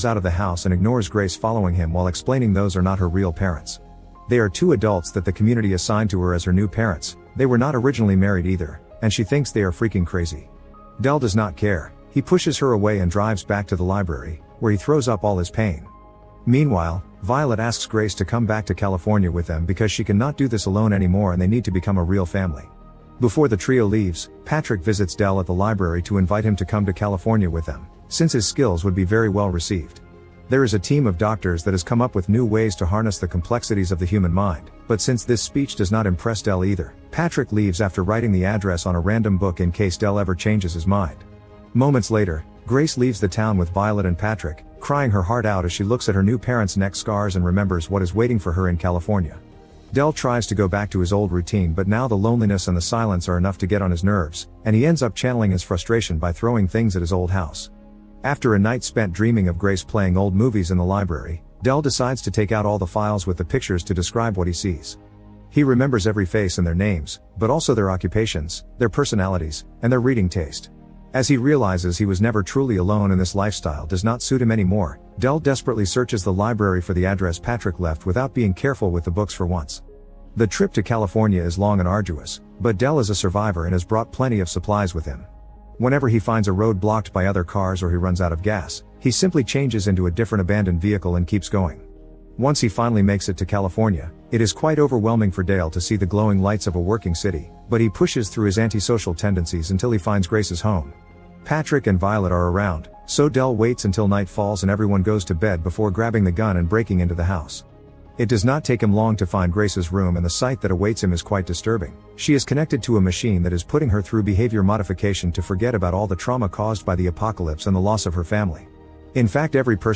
out of the house and ignores Grace following him while explaining those are not her real parents. They are two adults that the community assigned to her as her new parents. They were not originally married either, and she thinks they are freaking crazy. Del does not care. He pushes her away and drives back to the library, where he throws up all his pain. Meanwhile, Violet asks Grace to come back to California with them because she cannot do this alone anymore and they need to become a real family. Before the trio leaves, Patrick visits Del at the library to invite him to come to California with them, since his skills would be very well received. There is a team of doctors that has come up with new ways to harness the complexities of the human mind, but since this speech does not impress Del either, Patrick leaves after writing the address on a random book in case Del ever changes his mind. Moments later, Grace leaves the town with Violet and Patrick, crying her heart out as she looks at her new parents' neck scars and remembers what is waiting for her in California. Del tries to go back to his old routine, but now the loneliness and the silence are enough to get on his nerves, and he ends up channeling his frustration by throwing things at his old house. After a night spent dreaming of Grace playing old movies in the library, Del decides to take out all the files with the pictures to describe what he sees. He remembers every face and their names, but also their occupations, their personalities, and their reading taste. As he realizes he was never truly alone and this lifestyle does not suit him anymore, Del desperately searches the library for the address Patrick left without being careful with the books for once. The trip to California is long and arduous, but Del is a survivor and has brought plenty of supplies with him. Whenever he finds a road blocked by other cars or he runs out of gas, he simply changes into a different abandoned vehicle and keeps going. Once he finally makes it to California, it is quite overwhelming for Dale to see the glowing lights of a working city, but he pushes through his antisocial tendencies until he finds Grace's home. Patrick and Violet are around, so Del waits until night falls and everyone goes to bed before grabbing the gun and breaking into the house. It does not take him long to find Grace's room, and the sight that awaits him is quite disturbing. She is connected to a machine that is putting her through behavior modification to forget about all the trauma caused by the apocalypse and the loss of her family. In fact, every person